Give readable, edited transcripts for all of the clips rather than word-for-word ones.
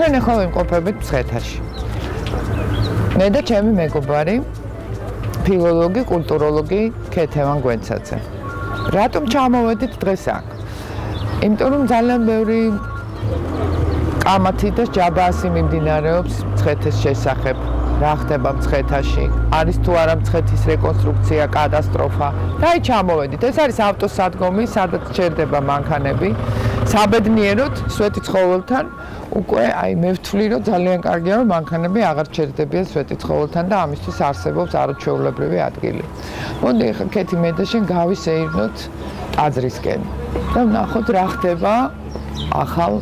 ჩვენ ახლა ვიმყოფებით მცხეთაში. მე და ჩემი მეგობარი, ფილოლოგი, კულტუროლოგი ქეთევან გვენცაძე. რატომ ჩამოვედით დღეს აქ? იმიტომ რომ ძალიან ბევრი კამათი და ჯაბასი მიმდინარეობს მცხეთის შესახებ. რა ხდება მცხეთაში? არის თუ არა მცხეთის რეკონსტრუქცია, კატასტროფა? და აი ჩამოვედით. ეს არის ავტოსადგომი, სადაც ჩერდება მანქანები. საბედნიეროდ, სვეტიცხოველთან უკვე აი მე ვთვლი, რომ ძალიან კარგია, რომ მანქანები აღარ ჩერდებიან სვეტიცხოველთან და ამისთვის არსებობს არაჩვეულებრივი ადგილი. მოდი ახლა ქეთი მე და შენ გავისეირნოთ ტაძრისკენ და ვნახოთ რა ხდება ახალ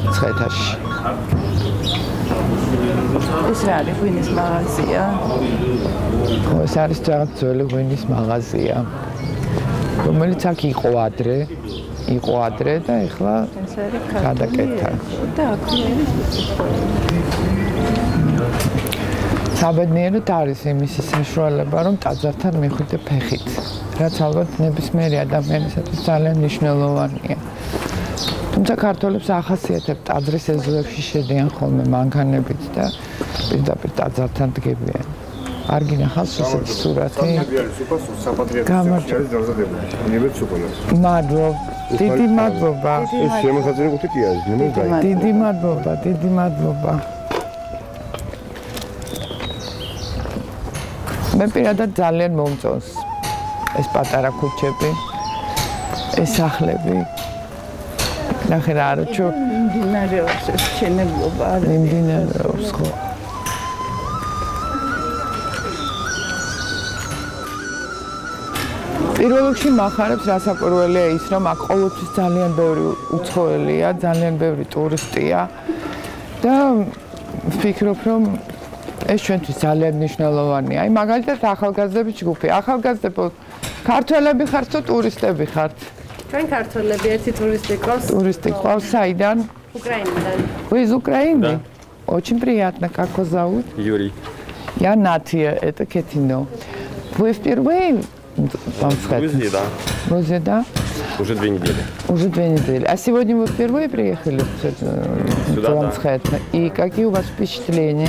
მცხეთაში. ეს რა არის ღვინის მაღაზია? ეს არის რაღაც ძველი ღვინის მაღაზია, რომელიც აქ იყო ადრე და ეხლა გადაკეთდა. და აქ საბედნიეროდ არის იმის საშუალება, რომ ტაძართან მიხვიდე ფეხით, რაც ალბათ ნებისმიერი ადამიანისათვის ძალიან მნიშვნელოვანია. თუმცა ქართველებს ახასიათებთ ტაძრის ეზოებში შედიან ხოლმე მანქანებით და პირდაპირ ტაძართან დგებიან. არ გინახავს ესეთი სურათი? მადლობა. დიდი მადლობა. ეს შემოსაწერი კუთია, დიდი მადლობა, დიდი მადლობა. მე პირადად ძალიან მომწონს ეს პატარა ქუჩები, ეს სახლები. ნახე რა არჩო მიმდინარეობს ეს შენებლობა არ მიმდინარეობს ხო? პირველ რიგში მახარებს რასაკვირველია ის, რომ აქ ყოველთვის ძალიან ბევრი უცხოელია, ძალიან ბევრი ტურისტია და ვფიქრობ, რომ ეს ჩვენთვის ძალიან მნიშვნელოვანია. აი მაგალითად ახალგაზრდების ჯგუფი. ახალგაზრდებო ქართველები ხართ თუ ტურისტები ხართ? ჩვენ ქართველები ერთი ტურისტი ყავს. Туристы қвал сайдан? Украинадан. Вы из Украины? Да. Очень приятно. Как вас зовут? Юрий. Я Натия, это Кетино. Вы впервые в Амсхате? В Грузии, да. В Грузии, да? Уже 2 недели. Уже 2 недели. А сегодня вы впервые приехали Сюда, в Амсхат? да. И какие у вас впечатления?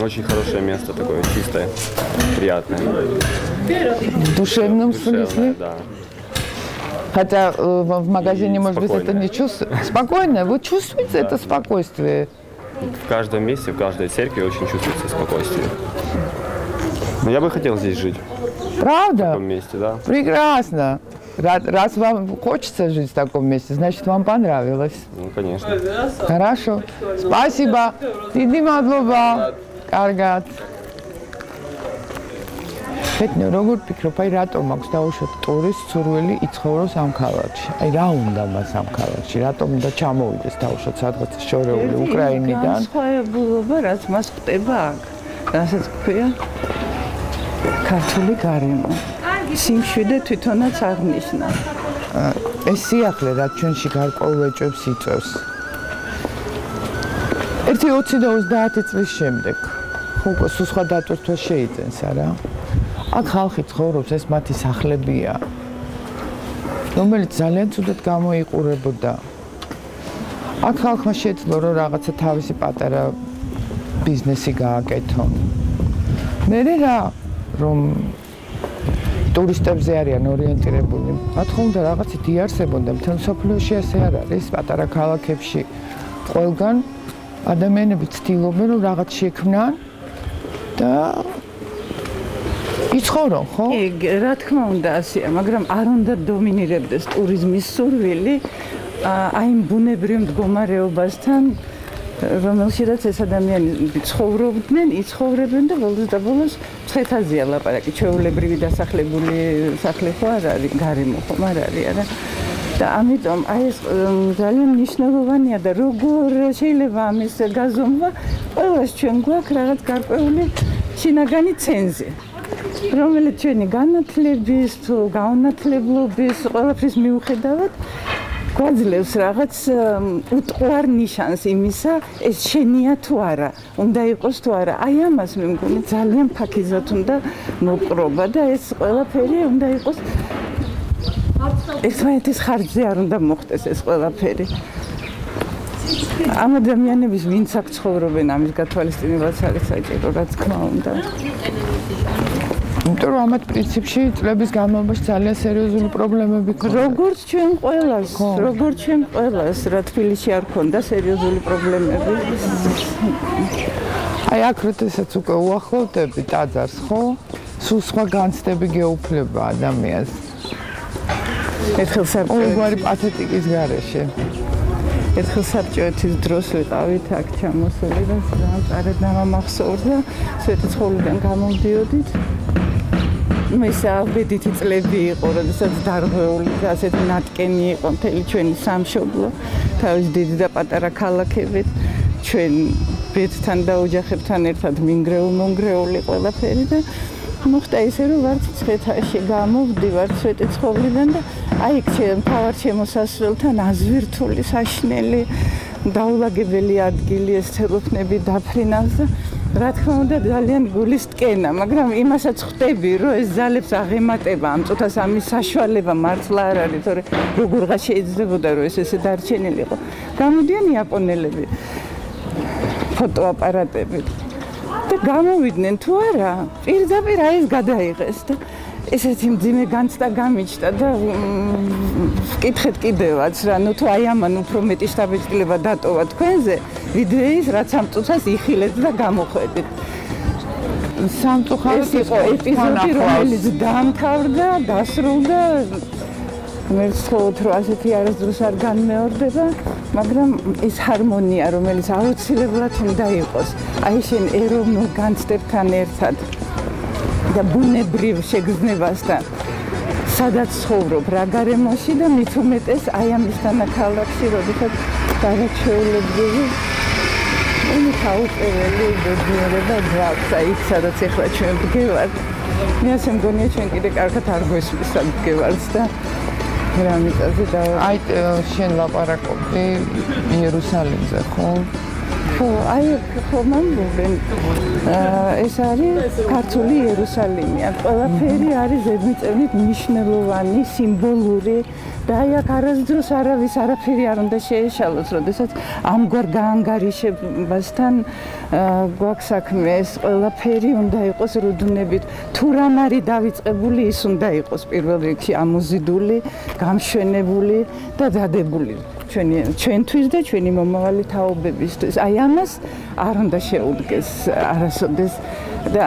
Очень хорошее место такое, чистое, приятное. В душевном смысле? Да. Хотя в магазине, И может быть, это не чувствуется. Спокойно? Вы чувствуете это спокойствие? В каждом месте, в каждой церкви очень чувствуется спокойствие. Но я бы хотел здесь жить. Правда? В таком месте, да. Прекрасно. Раз вам хочется жить в таком месте, значит, вам понравилось. Ну, конечно. Хорошо. Спасибо. Დიდი მადლობა. Კარგად. Кетნე, როგორ ფიქრობ, აი რატომ აქვს დაუშვათ ტურისტს სურვილი იცხოვროს ამ ქალაქში? აი რა უნდა მას ამ ქალაქში? რატომ უნდა ჩამოვიდეს დაუშვათ სადღაც შორეული უკრაინიდან? განსხვავებულობა, რაც მას ხდება აქ. რასაც ქვია ქართული გარემო. სიმშვიდე თვითონაც აღნიშნა. ეს სიახლე რაც ჩვენში გარკვეულ ეჭვებს იწვევს. ერთი 20 და 30 წლის შემდეგ უკვე სხვა დატვირთვა შეიძენს, არა? აქ ხალხი ცხოვრობს, ეს მათი სახლებია, რომელიც ძალიან ცუდად გამოიყურებოდა. აქ ხალხმა შეძლო, რომ რაღაცა თავისი პატარა ბიზნესი გააკეთონ. მე რა, რომ ტურისტებზე არიან ორიენტირებული. მათ ხომ და რაღაცით იარსებოდა მთელ მსოფლიოში ასე არ არის, პატარა ქალაქებში ყველგან ადამიანები ცდილობენ, რომ რაღაც შექმნან და იცხოვრონ, ხო? რა თქმა უნდა ასეა, მაგრამ არ უნდა დომინირებდეს ტურიზმის სურვილი აი იმ ბუნებრივ მდგომარეობასთან, რომელშიც ეს ადამიანები ცხოვრობდნენ, იცხოვრებენ და ბოლოს მცხეთაზეა ლაპარაკი, ჩვეულებრივი დასახლებული სახლი ხო არ არის, გარემო ხომ არ არის, არა? და ამიტომ აი ეს ძალიან მნიშვნელოვანია და როგორ შეიძლება ამის გაზომვა, ყველას ჩვენ გვაქვს რაღაც გარკვეული შინაგანი ცენზი. რომელიც ჩვენი განათლების თუ გაუნათლებლობის ყველაფრის მიუხედავად გვაძლევს რაღაც უტყუარ ნიშანს იმისა, ეს შენია თუ არა, უნდა იყოს თუ არა. აი ამას მე მგონი ძალიან ფაქიზად უნდა მოპყრობა და ეს ყველაფერი უნდა იყოს ერთმანეთის ხარჯზე არ უნდა მოხდეს ეს ყველაფერი. ამ ადამიანების ვინც აქ ცხოვრობენ ამის გათვალისწინებაც არის საჭირო რა თქმა უნდა. იმიტომ რომ ამათ პრინციპში წლების განმავლობაში ძალიან სერიოზული პრობლემები ქონდა. როგორც ჩვენ ყველას, რა თბილისში არ ქონდა სერიოზული პრობლემები. აი აქ როდესაც უკვე უახლოვდები ტაძარს, ხო? სულ სხვა განცდები გეუფლება ადამიანს. ერთხელ ყოველგვარი პათეტიკის გარეშე. ერთხელ საბჭოეთის დროს ვიყავით აქ ჩამოსული და ძალიან წარად დამახსოვრდა, სვეტიცხოვლიდან გამოვდიოდით. ეს ავედითი წლები იყო, როდესაც დარღვეული და ასეთი ნატკენი იყო მთელი ჩვენი სამშობლო, თავის დიდი და პატარა ქალაქებით, ჩვენ ბედთან და ოჯახებთან ერთად მინგრეულ-მონგრეული ყველაფერი და მოხდა ისე, რომ ვართ მცხეთაში გამოვდივართ სვეტიცხოვლიდან და აი მთავარ შემოსასვლელთან აზვირთული, საშნელი, დაულაგებელი ადგილი ეს ცელოფნები დაფრინავს და რა თქმა უნდა ძალიან გულის ტკენა, მაგრამ იმასაც ხვდები, რომ ეს ძალებს აღემატება ამ წუთას ამის საშუალება მართლა არ არის, თორე როგორღა შეიძლებოდა რომ ეს ესე დარჩენილიყო. გამოდიან იაპონელები ფოტოაპარატებით და გამოვიდნენ თუ არა, პირდაპირ ეს გადაიღეს და ესეთი მძიმე განცდა გამიჩნდა და ვკითხეთ კიდევაც რა, ნუ თუ აი ამან უფრო მეტი შთაბეჭდილება დატოვა თქვენზე, ვიდეოს რაც ამ წუთას იხილეთ და გამოხედეთ. სამწუხაროდ იყო ეპიზოდი, რომელიც დაამთავრდა, დასრულდა. მე ვცხოვრობ, რომ ასეთი არასდროს არ განმეორდება, მაგრამ ეს ჰარმონია, რომელიც აუცილებლად უნდა იყოს, აი შენ ეროვნულ განცდებთან ერთად და ბუნებრივ შეგრძნებასთან, სადაც ცხოვრობ, რა გარემოში და მით უმეტეს აი ამის თანაქალაქში, როდესაც გადაჩვეულებრივი თავუყეველი ბედნიერება გვაქვს, აი სადაც ეხლა ჩვენ ვდგევართ. მე ასე მგონია ჩვენ კიდე კარგად არ გვესმის სად ვდგევართ და რა მიწაზე და აი შენ ლაპარაკობდი იერუსალიმზე, ხო? ხო, აი ხო მომბობენ. ეს არის ქართული იერუსალიმი. ყველაფერი არის ზედმიწევნით მნიშვნელოვანი, სიმბოლური და აი აქ არასდროს არავის არაფერი არ უნდა შეეშალოს, როდესაც ამგვარ გაანგარიშებასთან გვაქვს საქმე, ეს ყველაფერი უნდა იყოს რუდუნებით. თუ რამ არის დავიწყებული, ის უნდა იყოს პირველ რიგში ამოზიდული, გამშვენებული და დადებული. ჩვენთვის და ჩვენი მომავალი თაობებისთვის. აი ამას არ უნდა შეუდგეს არასოდეს და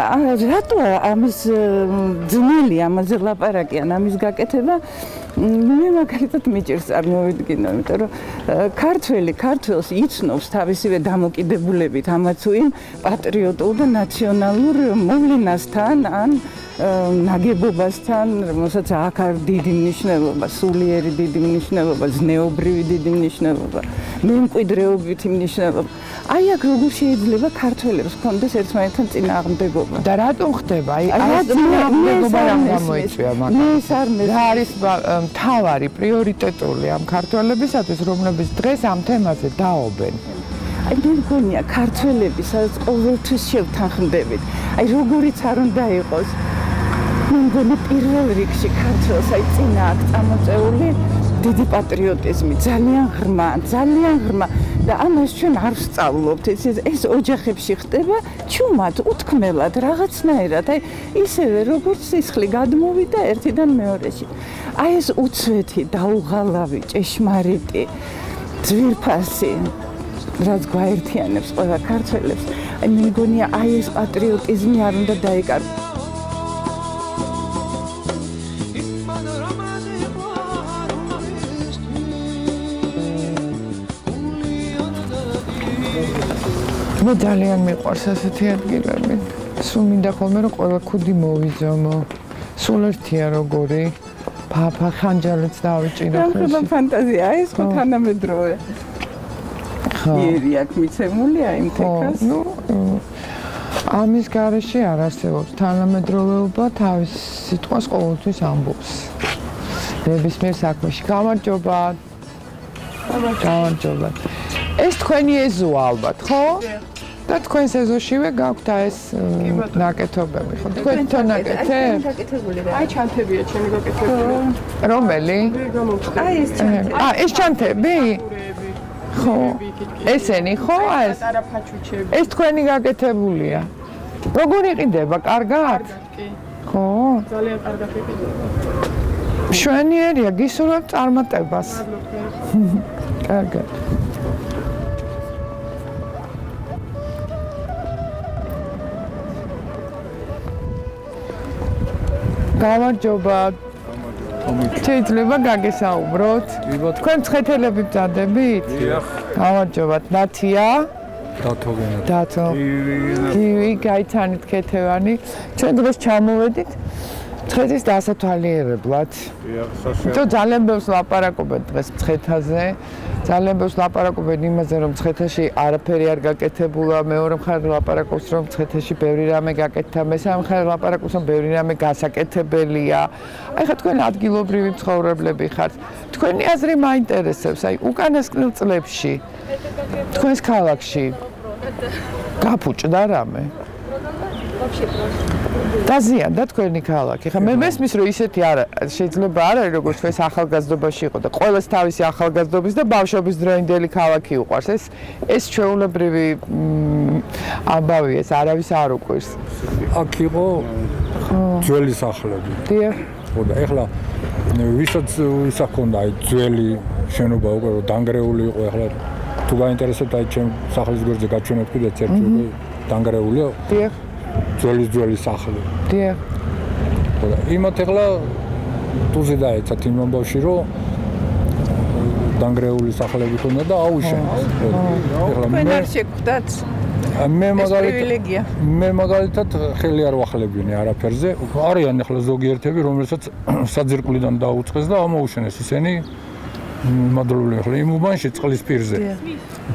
რატო ამის ძნელი ამაზე ლაპარაკიან, ამის გაკეთება მე მაგალითად მიჭირს წარმოვიდგინო, იმიტომ რომ ქართველს იცნობს თავისივე დამოკიდებულებით ამა თუ იმ პატრიოტულ და ნაციონალურ მოვლენასთან ან ნაგებობასთან, რომელსაც აქ არის დიდი მნიშვნელობა, სულიერი დიდი მნიშვნელობა, ზნეობრივი დიდი მნიშვნელობა, მემკვიდრეობითი მნიშვნელობა. აი აქ როგორ შეიძლება ქართველებს ჰქონდეს ერთმანეთთან წინააღმდეგობა? და რატომ ხდება? აი წინააღმდეგობა რა გამოიწვია მაგას? რა არის მთავარი პრიორიტეტული ამ ქართველებისათვის, რომლებიც დღეს ამ თემაზე დაობენ? აი მე მგონია ქართველები სადაც ყოველთვის შევთანხმდებით. აი როგორიც არ უნდა იყოს. მე მგონი პირველ რიგში ქართველს აი წინა აქ წამოწეული დიდი პატრიოტიზმი, ძალიან ღრმა და ამას ჩვენ არ ვსწავლობთ. ეს ოჯახებში ხდება ჩუმად, უთქმელად, რაღაცნაირად, აი ისევე როგორც სისხლი გადმოვიდა ერთიდან მეორეში. აი ეს უცვეთი, დაუღალავი, ჭეშმარიტი, ძვირფასი რაც გვაერთიანებს ყველა ქართველებს. აი მე მგონია აი ეს პატრიოტიზმი არ უნდა დაიკარგოს. მე ძალიან მიყვარს ასეთი ადგილები. სულ მინდა ხოლმე რომ ყველა ქუდი მოვიზომო. სულ ერთია როგორი ფაფა ხანჯალიც დავიჭირო. რა ფანტაზია ეს ხო თანამედროვე. იერი აქ მიცემულია იმ თეკას. ნუ ამის გარეშე არ არსებობს თანამედროვეობა, თავის სიტყვას ყოველთვის ამბობს. ნებისმიერ საქმეში. გამარჯობა. ეს თქვენი ეზოა ალბათ, ხო? და თქვენს ეზოშივე გაქვთ ეს ნაკეთობები, ხო? თქვენთან ნაკეთებ? აი ჩანთებია ჩემი გაკეთებული. რომელი? აი ეს ჩანთები. ეს ჩანთები? ხო. ესენი ხო ეს? პატარა ფაჩუჩები. ეს თქვენი გაკეთებულია. როგორ იყიდება? კარგად? კი. ხო. ძალიან კარგად იყიდება. მშვენიერია, გისურვებთ წარმატებას. კარგად. გამარჯობა. შეიძლება გაგესაუბროთ? თქვენ მცხეთელები ბრძანდებით? დიახ. გამარჯობათ, ნათია. დათოგენა. დათო. გივი, გაიცანით ქეთევანი. ჩვენ დღეს ჩამოვედით მცხეთის დასათვალიერებლად. დიახ, სასწაულო. თო ძალიან ბევრს ლაპარაკობენ დღეს მცხეთაზე. ძალიან ბევრს ლაპარაკობენ იმაზე, რომ მცხეთაში არაფერი არ გაკეთებულა, მეორე მხარე ლაპარაკობს, რომ მცხეთაში ბევრი რამე გაკეთდა, მესამე მხარე ლაპარაკობს, რომ ბევრი რამე გასაკეთებელია. აი ხა თქვენ ადგილობრივი მცხოვრებლები ხართ. თქვენი აზრი მაინტერესებს, აი უკანასკნელ წლებში თქვენს ქალაქში გაფუჭდა რამე? დაზიანდა თქვენი ქალაქი. ხა მე მესმის რომ ისეთი არა შეიძლება არ არის როგორც თქვენს ახალგაზრდობაში იყო და ყოველს თავისი ახალგაზრდობის და ბავშვობის დროინდელი ქალაქი უყვარს. ეს ჩვეულებრივი ამბავი ეს არავის არ უყვარს. აქ იყო ძველი სახლები. დიახ. ხო და ეხლა ვისაც ჰქონდა აი ძველი შენობა უკვე დანგრეული იყო ეხლა თუ გაინტერესებთ აი ჩემ სახლის გვერდზე გაჩვენებთ კიდე ერთი უკვე დანგრეულია. დიახ. ძველი სახლი. დიახ. ხო და იმათ ეხლა თუზე დაეცათ იმ ამბავში რომ დანგრეული სახლები ქონდა და აუშენეს. ეხლა მე არ შეგვდათ მე მაგალითად ხელი არ ვახლებინე არაფერზე. არიან ეხლა ზოგიერთები რომელსაც საძირკვლიდან დაუწყეს და ამოუშენეს ისინი მადლობელი ეხლა იმ უბანში წყლის პირზე.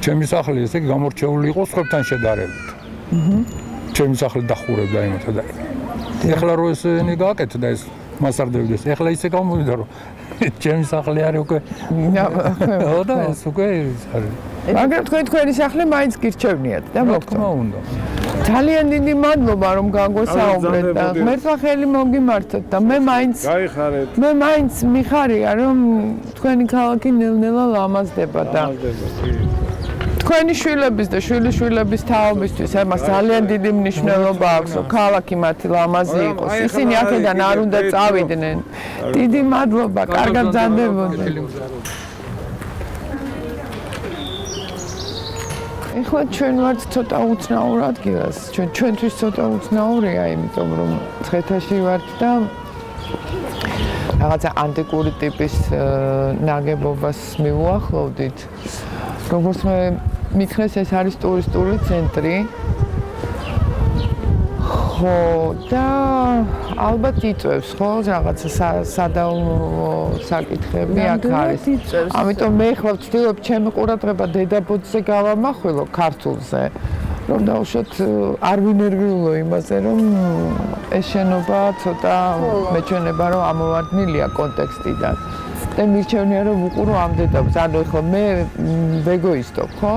ჩემი სახლი ესე გამორჩეული იყო სხვებთან შედარებით. ჩემი სახლი დახურებდა იმათა და ეხლა რო ესენი გააკეთდა ეს მასარდებდეს. ეხლა ისე გამოვიდა რომ ჩემი სახლი არის უკვე ხო და ეს უკვე არის. მაგრამ თქვენი სახლი მაინც გირჩევნიათ და მოგთხოვ. რა უნდა. ძალიან დიდი მადლობა რომ გაგვესაუბრეთ და ღმერთმა ხელი მოგიმართოთ და მე გაიხარეთ. მე მაინც მიხარია რომ თქვენი ქალაქი ნელ-ნელა ლამაზდება და თქვენი შვილების და შვილიშვილების თაობისთვის ამას ძალიან დიდი მნიშვნელობა აქვს რომ ქალაქი მათი ლამაზი იყოს. ისინი აქედან არ უნდა წავიდნენ. დიდი მადლობა, კარგად ბრძანდებოდეთ. ეხლა ჩვენ ვართ ცოტა უცნაურ ადგილას. ჩვენთვის ცოტა უცნაურია, იმიტომ რომ მცხეთაში ვართ და რაღაცა ანტიკური ტიპის ნაგებობას მივუახლოვდით. როგორც მე მithnes ეს არის ტურისტული ცენტრი. ხო და ალბათ იწევს ხო რაღაცა სადაუნო საკითხები აქ არის. ამიტომ მე ხლა ვცდილობ ჩემი ყურადღება დედაბოძზე გავამახვილო ქართულზე. რომ დავუშვათ არ ვინერვიულო იმაზე რომ ეს შენობა ცოტა მეჩვენება რომ ამოვარდნილია კონტექსტიდან. და მირჩევნია რომ უყურო ამ დედაბოძს. ანუ ხო მე ვეგოისტობ ხო?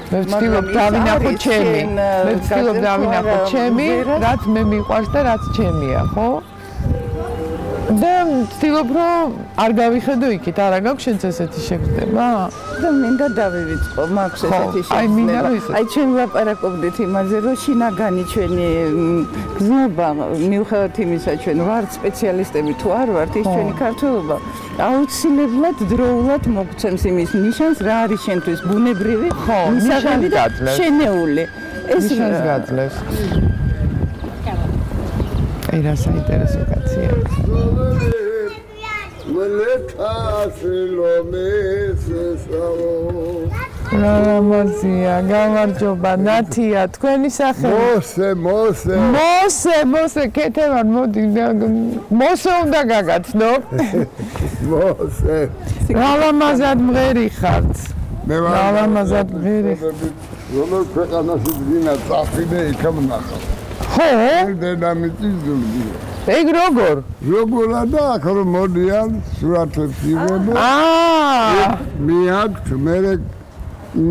მე ვცდილობ დავინახო ჩემი. მე ვცდილობ დავინახო ჩემი, რაც მე მიყვარს და რაც ჩემია, ხო? და ვცდილობ რომ არ გავიხედო იქით, არა გაქვს შენც ესეთი შეგრძნება? და მინდა დავივიწყო, მაქვს ესეთი შეგრძნება. აი ჩვენ ვლაპარაკობდით იმაზე, რომ შინაგანი ჩვენი გზნობა მიუხედავად იმისა, ჩვენ ვართ სპეციალისტები თუ არ ვართ, ის ჩვენი ქართველობა აუცილებლად დროულად მოგცემს იმის ნიშანს, რა არის შენთვის ბუნებრივი, მისაღები და შენეული. ეს ნიშანს გაძლევს. აი რა საინტერესო კაცია. რა გამარჯობა ნათია თქვენი სახელი მოსე კეთევან მოდი მოსე უნდა გაგაცნო რა ლამაზად მღერი ხართ მე ლამაზად მღერი რომელ ქვეყანაში დინა წაფიდე იქამ ნახავ ხო დედამიწის ზურგი ეგ როგორ და აქ რომ მოდიან სურათებს იღებენ მე აქ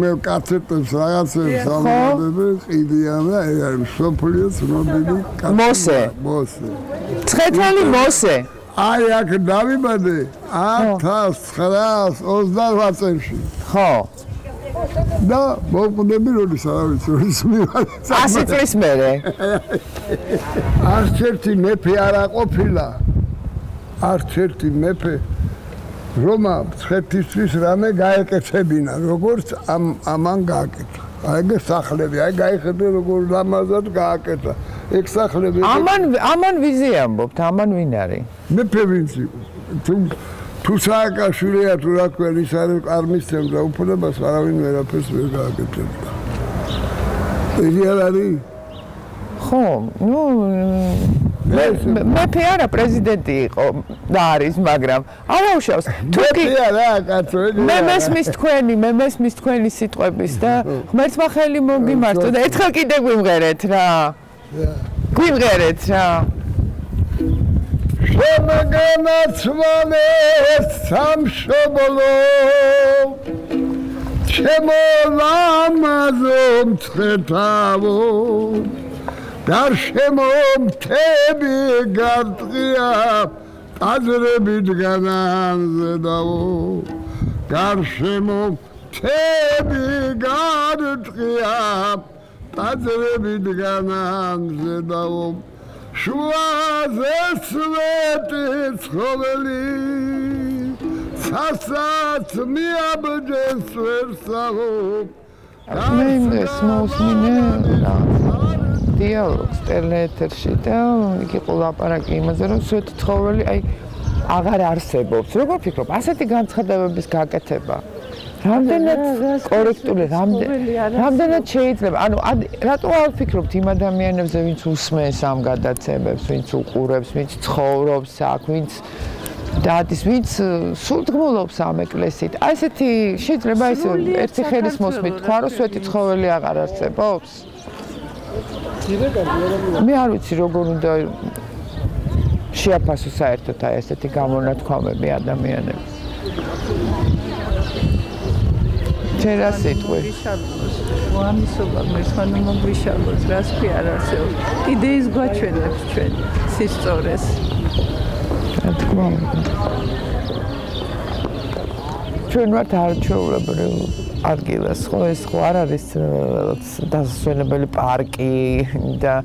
მე კაცებს რაღაცებს ამბობენ ყიდიან და ეგ არის სოფლიოს ცნობილი მოსე მცხეთელი მოსე აი აქ დავიბადე 1928 წელს ხო და მოვკვდები როდის არავის როდის მივარ 100 წლის მერე არც ერთი მეფე არ აყოფილა არც ერთი მეფე რომა მცხეთისთვის რამე გაეკეთებინა როგორც ამან გააკეთა აი ეს სახლები აი გაიხედე როგორ ლამაზად გააკეთა ეგ სახლები ამან ვიზი ამბობთ ამან ვინ არის მეფე ვინც თუ სააკაშვილია თუ რა ქვია ის არის არ მისცემდა უფლებას არავინ ვერაფერს ვერ გააკეთებდა იგი არ არის ხო ნუ მეფე არა პრეზიდენტი იყო და არის მაგრამ არა უშავს თუ კი არა კაცო მე მესმის თქვენი სიტყვების და ღმერთმა ხელი მოგიმართო და ერთხელ კიდე გვიმღერეთ რა შემოგენაცვალეს სამშობლო ჩემო ლამაზო მცხეთავო გარშემო მთები გარტყია ტაძრებით განამზედავო გარშემო მთები გარტყია ტაძრებით განამზედავო შუაზე სვეტი ცხოველი სასაც მიაბჯენს ვერსავო მე მოსმინე დიალოგს ტელეეთერში და იგი ყოლაპარაკი იმაზე რომ სვეტი ცხოველი აი აღარ არსებობს როგორ ფიქრობ ასეთი განცხადებების გაკეთება რამდენად კორექტული რამდენად შეიძლება ანუ რატო არ ვფიქრობთ იმ ადამიანებზე ვინც უსმენს ამ გადაცემებს ვინც უყურებს ვინც ცხოვრობს აქ ვინც დადის ვინც სულთგმულობს ამ ეკლესიით აი ესეთი შეიძლება ისე ერთი ხელის მოსმით თქვა რომ სვეტი ცხოველი აღარ არსებობს მე არ ვიცი როგორ უნდა შეაფასო საერთოდ აი ესეთი გამონათქვამები ადამიანებს ჩერა სიტყვი ვამისობა მესვანო მოგვიშალოს რას კი არ არსებობს იდეის გვაჩვენებს ჩვენ სისწორეს რა თქმა უნდა ჩვენ ვართ არჩეულებრივ ადგილას ხო ეს ხო არ არის დასასვენებელი პარკი და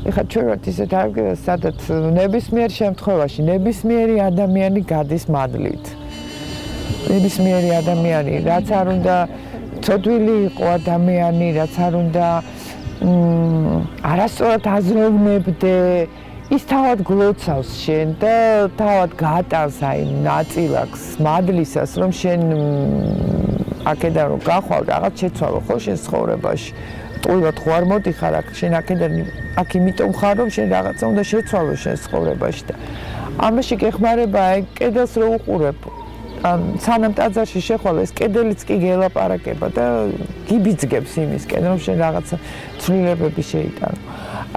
ეხლა ჩვენ ვართ ისეთ ადგილას სადაც ნებისმიერ შემთხვევაში ნებისმიერი ადამიანი გადის მადლით ნებისმიერი ადამიანი რაც არ უნდა ცოდვილი იყო ადამიანი რაც არ უნდა არასწორად აზროვნებდე ის თავად გლოცავს შენ და თავად გატანს აი ნაწილაკს მადლისას რომ შენ აქედან რომ გახვალ რაღაც შეცვალო ხო შენ ცხოვრებაში ტყუილად ხო არ მოდიხარ აქ შენ აქედან აქ იმიტომ ხარ რომ შენ რაღაცა უნდა შეცვალო შენ ცხოვრებაში და ამაში გეხმარება აი კედელს რო უყურებ სანამ ტაძარში შეხვალ ეს კედელიც კი გელაპარაკება და გიბიძგებს იმისკენ რომ შენ რაღაცა ცვლილებები შეიტანო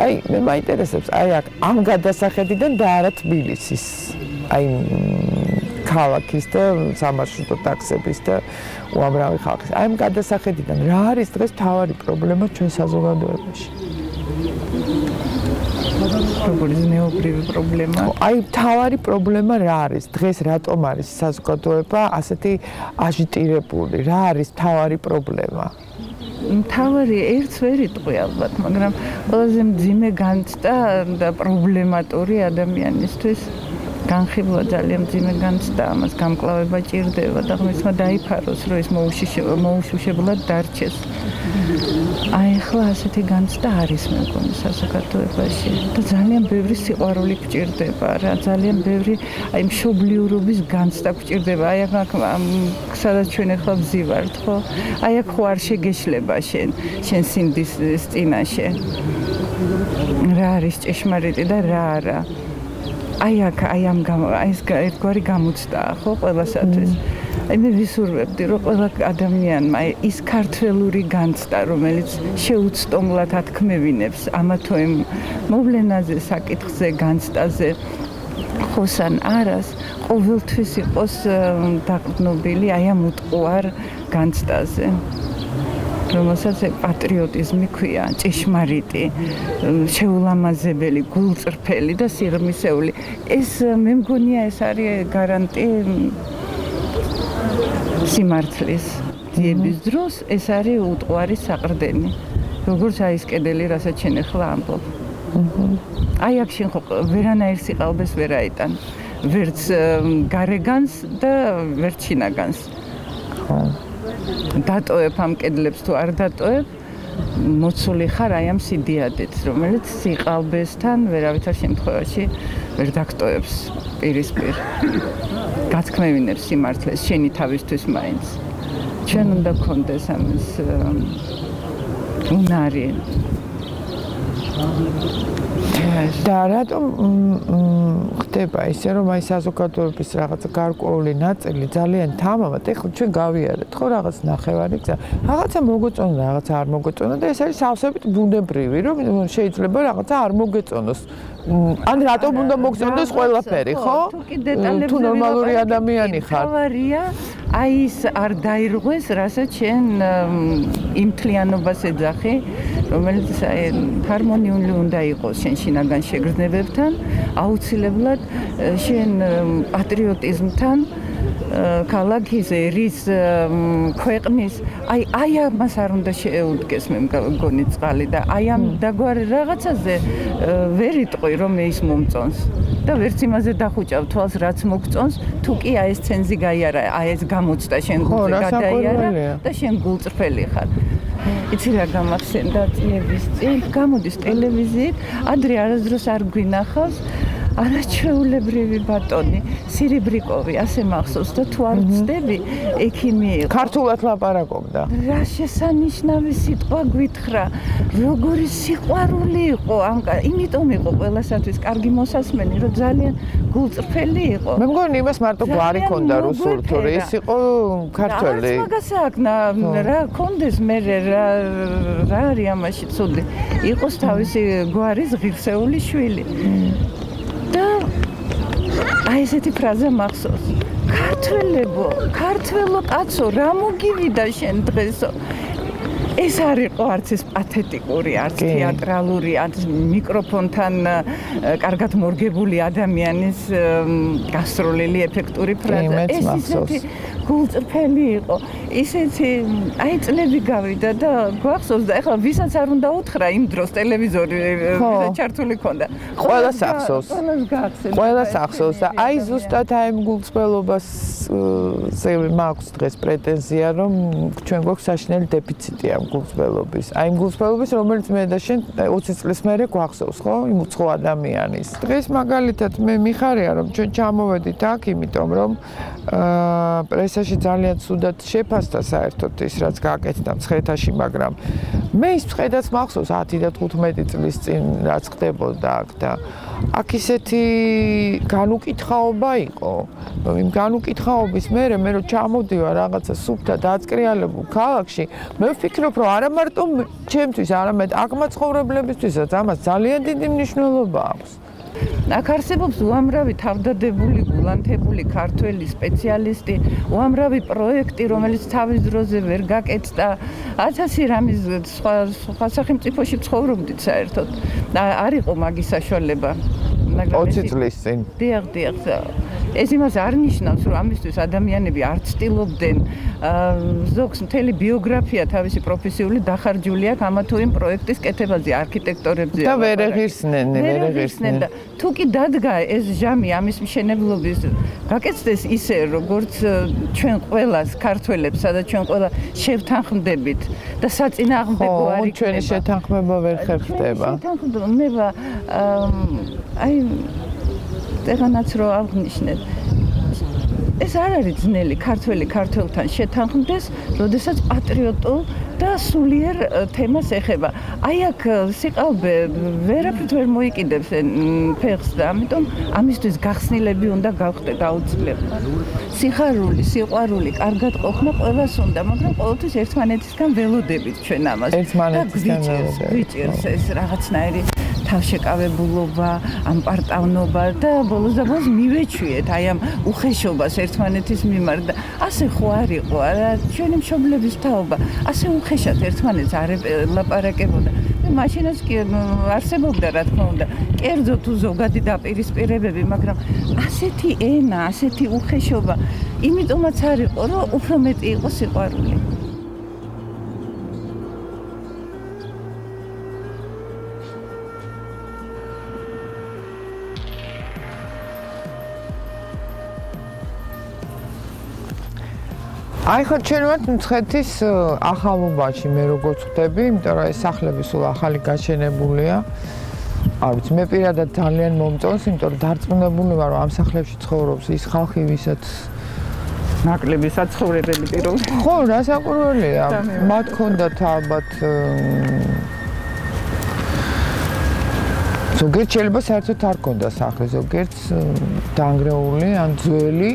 აი მე მაინტერესებს აი აქ ამ გადასახედიდან და არა თბილისის აი ქალაქის და სამარშრუტო ტაქსების და უამრავი ხალხის აი ამ გადასახედიდან რა არის დღეს მთავარი პრობლემა ჩვენ საზოგადოებაში როგორი ზნეობრივი პრობლემა აი მთავარი პრობლემა რა არის დღეს რატომ არის საზოგადოება ასეთი აჟიტირებული რა არის მთავარი პრობლემა მთავარი ერთს ვერ იტყვი ალბათ მაგრამ ყველაზე მძიმე განცდა და პრობლემატური ადამიანისთვის განხილვა ძალიან მძიმე განცდა ამას გამკლავება ჭირდება და ღმერთმა დაიფაროს რომ ის მოუშუშებლად დარჩეს აი ახლა ასეთი განცდა არის მე მგონი საზოგადოებაში და ძალიან ბევრი სიყვარული გჭირდება რა ძალიან ბევრი აი მშობლიურობის განცდა გჭირდება აი აქ სადაც ჩვენ ახლა ვზივართ ხო აი აქ ხო არ შეგეშლება შენ სინდის წინაშე რა არის ჭეშმარიტი და რა არა აი აქ აი ეს ერთგვარი გამოცდაა ხო ყველასათვის აი მე ვისურვებდი რომ ყველა ადამიანმა ის ქართველური განცდა რომელიც შეუცდომლად ათქმევინებს ამა თუ იმ მოვლენაზე საკითხზე განცდაზე ხოს ან არას ყოველთვის იყოს დაყრდნობილი აი ამ უტყუარ განცდაზე რომელსაც პატრიოტიზმი ქვია, ჭეშმარიტი, შეულამაზებელი, გულწრფელი და სიღრმისეული. ეს მე მგონია ეს არის გარანტი სიმართლის. ღონისძიების დროს ეს არის უტყვარი საყრდენი. როგორც აი ეს კედელი, რასაც შენ ახლა ამბობ. აი აქ შენ ხო ვერანაირ სიყალბეს ვერ აიტან. ვერც გარეგანს და ვერც შინაგანს. დატოებ ამ კედლებს თუ არ დატოებ, მოცული ხარ აი ამ სიდიადით, რომელიც სიყალბესთან ვერავითარ შემთხვევაში ვერ დაგტოებს პირისპირ. გათქმევინებს სიმართლეს შენი თავისთვის მაინც. ჩვენ უნდა გქონდეს ამის უნარი. და რატომ ხდება ისე რომ აი საზოგადოების რაღაცა გარკვეული ნაწილი ძალიან თამამად ეხლა ჩვენ გავიარეთ ხო რაღაც ნახევარი გზა რაღაცა მოგეწონა რაღაცა არ მოგეწონა და ეს არის სავსებით ბუნებრივი რომ შეიძლება რაღაცა არ მოგეწონოს ან რატომ უნდა მოგწონდეს ყველაფერი ხო თუ ნორმალური ადამიანი ხარ თავარია აი ის არ დაირღვეს რასაც შენ იმ თლიანობას ეძახი რომელიც ჰარმონიული უნდა იყოს შენ შინაგან შეგრძნებებთან აუცილებლად შენ პატრიოტიზმთან ქალაქის ერის ქვეყნის აი ამას არ უნდა შეეუდგეს მე მგონი წყალი და აი ამ დაგვარი რაღაცაზე ვერ იტყვი რომ ის მომწონს და ვერც იმაზე დახუჭავ თვალს რაც მოგწონს თუ კი აი ეს ცენზი გაიარა აი ეს გამოწდა შენ გულზე გადაიარა და შენ გულწრფელი ხარ იცი რა გამახსენდა წლების წინ გამოდის ტელევიზიით ადრე არასდროს არ გვინახავს არაჩვეულებრივი ბატონი სირიბრიკოვი ასე მახსოვს და თუ არ ვწდები ექიმი იყო ქართულად ლაპარაკობდა რა შესანიშნავი სიტყვა გვითხრა როგორი სიყვარული იყო იმიტომ იყო ყველასათვის კარგი მოსასმენი რომ ძალიან გულწრფელი იყო მე მგონი იმას მარტო გვარი ქონდა რუსული ის იყო ქართველი არც მაგას აკნა რა კონდეს მე რა არის ამაში ცუდი იყოს თავისი გვარის ღირსეული შვილი და აი ესეთი ფრაზა მახსოვს ქართველო კაცო რა მოგივიდა შენ დღესო ეს არ იყო არც ეს პათეტიკური არც თეატრალური არც მიკროფონთან კარგად მორგებული ადამიანის გასროლილი ეფექტური ფრაზა ეს ისეთი გულწრფელი იყო ისეთი აი წლები გავიდა და გვახსოვს და ეხლა ვისაც არ უნდა უთხრა იმ დროს ტელევიზორი ვისაც ჩართული ქონდა ყველას ახსოვს და აი ზუსტად აი გულწრფელობას მაქვს დღეს პრეტენზია რომ ჩვენ გვაქვს საშინელი დეფიციტი ამ გულწრფელობის აი იმ გულწრფელობის რომელიც მე და შენ 20 წლის მერე გვახსოვს ხო იმ უცხო ადამიანის დღეს მაგალითად მე მიხარია რომ ჩვენ ჩამოვედით აქ იმიტომ რომ პრესაში ძალიან ცუდად შეფასდა საერთოდ ის რაც გააკეთდა მცხეთაში მაგრამ მე ის მცხეთაც მახსოვს 10 და 15 წლის წინ რაც ხდებოდა აქ და აქ ისეთი განუკითხაობა იყო რომ იმ განუკითხაობის მერე მე რომ ჩამოდივარ რაღაცა სუფთა დაწყრიალებულ ქალაქში მე ვფიქრობ რომ არა მარტო ჩემთვის არამედ აქ მაცხოვრებლებისთვისაც ამას ძალიან დიდი მნიშვნელობა აქვს აქ არსებობს უამრავი თავდადებული გულანთებული ქართველი სპეციალისტი უამრავი პროექტი რომელიც თავის დროზე ვერ გაკეთდა 1000 რამის სხვა სახელმწიფოში ცხოვრობდით საერთოდ არ იყო მაგის საშუალება მაგრამ 20 წლის წინ დიახ ეს იმას არ ნიშნავს რომ ამისთვის ადამიანები არ ცდილობდნენ ზოგს მთელი ბიოგრაფია თავისი პროფესიული დახარჯული აქვს ამა თუ იმ პროექტის კეთებაზე არქიტექტორებზე და ვერ ეღირსნენ და თუ კი დადგა ეს ჟამი ამის მშენებლობის გაკეთდეს ისე როგორც ჩვენ ყველას ქართველებს სადაც ჩვენ ყველა შევთანხმდებით და საწინააღმდეგო არ იქნება ჩვენი შეთანხმება ვერ ხერხდება შეთანხმება აი ეგანაც რო აღნიშნეთ ეს არ არის ძნელი ქართველი ქართველთან შეთანხმდეს, როდესაც პატრიოტულ და სულიერ თემას ეხება. აი აქ სიყალბე ვერაფრით ვერ მოიკიდებს ფეხს და ამიტომ ამისთვის გახსნილები უნდა გავხდეთ აუცილებლად. სიხარული, სიყვარული, კარგად ყოფნა ყველას უნდა, მაგრამ ყოველთვის ერთმანეთისგან ველოდებით ჩვენ ამას. ერთმანეთისგან გვიჭირს ეს რაღაცნაირი თავშეკავებულობა, ამპარტავნობა და ბოლოს და ბოლოს მივეჩვიეთ აი ამ უხეშობას ერთმანეთის მიმართ და ასე ხო არ იყო არა ჩვენი მშობლების თაობა ასე უხეშად ერთმანეთს არ ელაპარაკებოდა მე მაშინაც კი არსებობდა რა თქმა უნდა კერძო თუ ზოგადი დაპირისპირებები მაგრამ ასეთი ენა ასეთი უხეშობა იმიტომაც არ იყო რომ უფრო მეტი იყო სიყვარული აი ხო ჩვენ ვართ მცხეთის ახალობაში მე როგორც ხვდები, იმიტომ რომ ეს სახლები სულ ახალი გაშენებულია. არ ვიცი, მე პირადად ძალიან მომწონს, იმიტომ რომ დარწმუნებული ვარ, რომ ამ სახლებში ცხოვრობს ის ხალხი, ვისაც ნაკლები საცხოვრებელი პირობები. ხო, რასაკვირველია. მათ ჰქონდათ ალბათ ზოგიერთ შეიძლება საერთოდ არ ჰქონდა სახლი, ზოგიერთ დანგრეული ან ძველი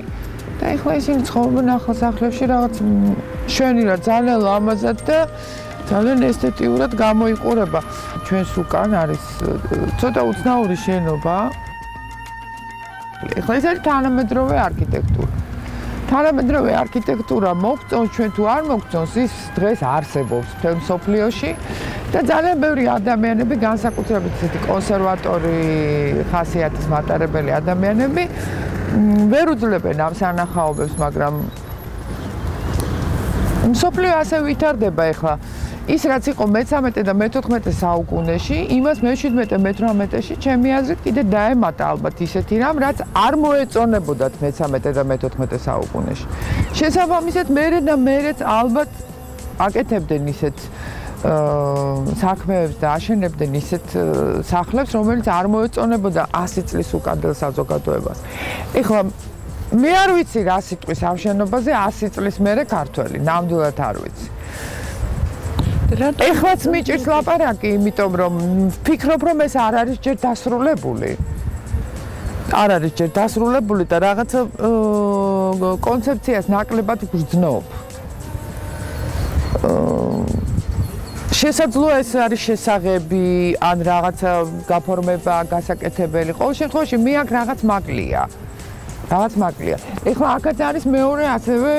და ეხლა ისინი ცხოვრობენ ახალ სახლებში რაღაც შვენივრად ძალიან ლამაზად და ძალიან ესთეტიურად გამოიყურება. ჩვენს უკან არის ცოტა უცნაური შენობა. ეხლა ეს არის თანამედროვე არქიტექტურა. თანამედროვე არქიტექტურა მოგწონს ჩვენ თუ არ მოგწონს, ის დღეს არსებობს მთელ მსოფლიოში და ძალიან ბევრი ადამიანები, განსაკუთრებით ესეთი კონსერვატორი ხასიათის მატარებელი ადამიანები ვერ უძლებენ ამ სანახაობებს, მაგრამ მსოფლიო ასე ვითარდება ეხლა. ის რაც იყო მე-13 და მე-14 საუკუნეში, იმას მე-17 მე-18-ში ჩემი აზრით კიდე დაემატა ალბათ ისეთი რამ, რაც არ მოეწონებოდათ მე-13 და მე-14 საუკუნეში. შესაბამისად, მერე და მერეც ალბათ აკეთებდნენ ისეთ საქმეებს და აშენებდნენ ისეთ სახლებს, რომელიც არ მოეწონებოდა 100 წლის უკანდელ საზოგადოებას. ეხლა მე არ ვიცი რა სიტყვის ამ შენობაზე 100 წლის მერე ქართველი, ნამდვილად არ ვიცი. ეხლაც მიჭირს ლაპარაკი, იმიტომ რომ ვფიქრობ, რომ ეს არ არის ჯერ დასრულებული. არ არის ჯერ დასრულებული და რაღაცა კონცეფციას ნაკლებად გრძნობ. შესაძლოა ეს არის შესაღები, ან რაღაცა გაფორმება გასაკეთებელი. ყოველ შემთხვევაში მე აქ რაღაც მაკლია. რაღაც მაკლია. ეხლა აქაც არის მეორე ასევე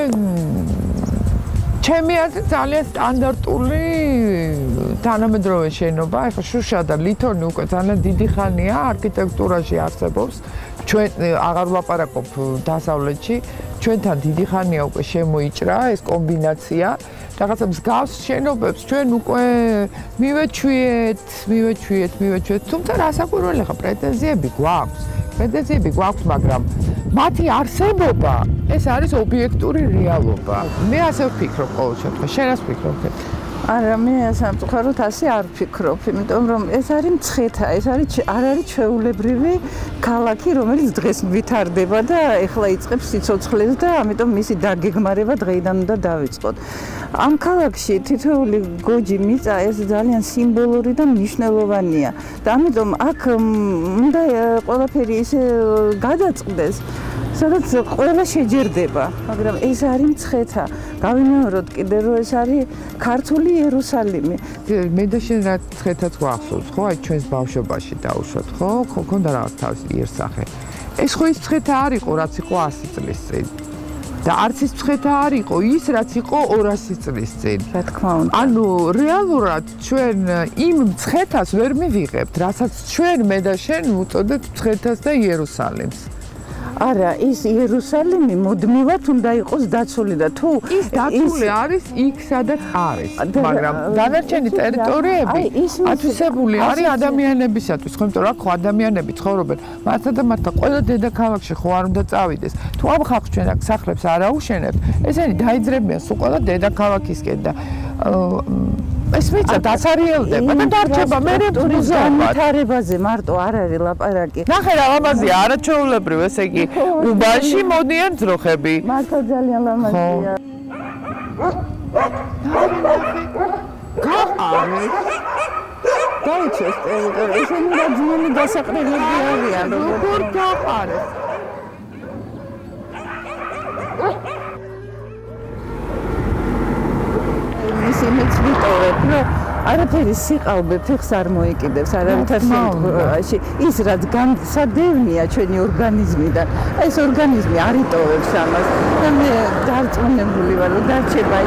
ჩემი აზრით ძალიან სტანდარტული თანამედროვე შენობა. ეხლა შუშა და ლითონი უკვე ძალიან დიდი ხანია არქიტექტურაში არსებობს. ჩვენ აღარ ვლაპარაკობ დასავლეთში, ჩვენთან დიდი ხანია უკვე შემოიჭრა ეს კომბინაცია. რაღაცა მსგავს შენობებს ჩვენ უკვე მივეჩვიეთ, თუმცა რასაკვირველია, ხა პრეტენზიები გვაქვს, მაგრამ მათი არსებობა ეს არის ობიექტური რეალობა. მე ასე ვფიქრობ ყოველ შემთხვევაში. შენ რას ვფიქრობ? არა, მე სამწუხაროდ ასე არ ვფიქრობ, იმიტომ რომ ეს არის მცხეთა, ეს არ არის ჩვეულებრივი ქალაქი, რომელიც დღეს ვითარდება და ეხლა იწყებს სიცოცხლეს და ამიტომ მისი დაგეგმარება დღეიდან უნდა დავიწყოთ. ამ ქალაქში თითოეული გოჯი მიწა ეს ძალიან სიმბოლური და მნიშვნელოვანია და ამიტომ აქ უნდა ყველაფერი ისე გადაწყდეს, სადაც ყველა შეჯერდება, მაგრამ ეს არის მცხეთა. გავიმეოროთ კიდე რომ ეს არის ქართული იერუსალიმი. მე და შენ რა მცხეთაც გვახსოვს, ხო? აი ჩვენს ბავშვობაში დაუშვათ, ხო? ქონდა რაღაც თავის იერსახე. ეს ხო ის მცხეთა არ იყო, რაც იყო 100 წლის წინ. და არც ის მცხეთა არ იყო ის, რაც იყო 200 წლის წინ. რა თქმა უნდა. ანუ რეალურად ჩვენ იმ მცხეთას ვერ მივიღებთ, რასაც ჩვენ მე და შენ ვუწოდებთ მცხეთას და იერუსალიმს. არა, ის იერუსალიმი მუდმივად უნდა იყოს დაცული და თუ ის დაცული არის იქ, სადაც არის, მაგრამ დანარჩენი ტერიტორიები ათვისებული არის ადამიანებისათვის, ხო, იმიტომ რომ აქ ხო ადამიანები ცხოვრობენ, მართლა და მართლა ყველა დედაქალაქში ხო არ უნდა წავიდეს. თუ ამ ხალხს ჩვენ აქ სახლებს არ აუშენებთ, ესენი დაიძრებიან სულ ყველა დედაქალაქისკენ და ეს მიწა დაცარიელდება და დარჩება მერე განვითარებაზე მარტო არ არის ლაპარაკი. ნახე რა ლამაზია, არაჩვეულებრივ, ესე იგი უბანში მოდიან ძროხები. მართლა ძალიან ლამაზია. გაყარეთ. დაიჩეს ტერიტორია, ესენი რა ძნელი გასაყრელები არიან, როგორ გაყარეთ. იმეც ვიტოვებ, რომ არაფერი სიყალბე ფეხს არ მოიკიდებს, არავითარ შემთხვევაში. ის რაც განსადევნია ჩვენი ორგანიზმიდან, ეს ორგანიზმი არ იტოვებს ამას. და მე დარწმუნებული ვარ, რომ დარჩება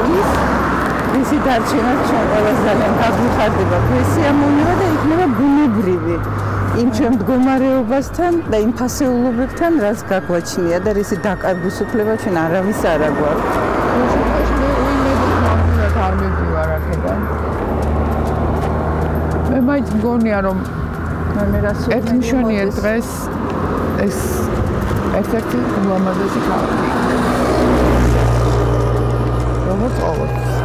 ისი დარჩენა ჩვენ ყველას ძალიან გაგვიხარდება პრესიამონია და იქნება ბუნებრივი იმ ჩვენ მდგომარეობასთან და იმ ფასეულობებთან, რაც გაგვაჩნია და რისი დაკარგვის უფლება ჩვენ არავის არ აგვაქვს. არ მივდივარ აქედან. მე მაინც მგონია რომ ერთ მშვენიერ დღეს ეს ერთ-ერთი ულამაზესი ქალაქი. როგორც ყოველთვის.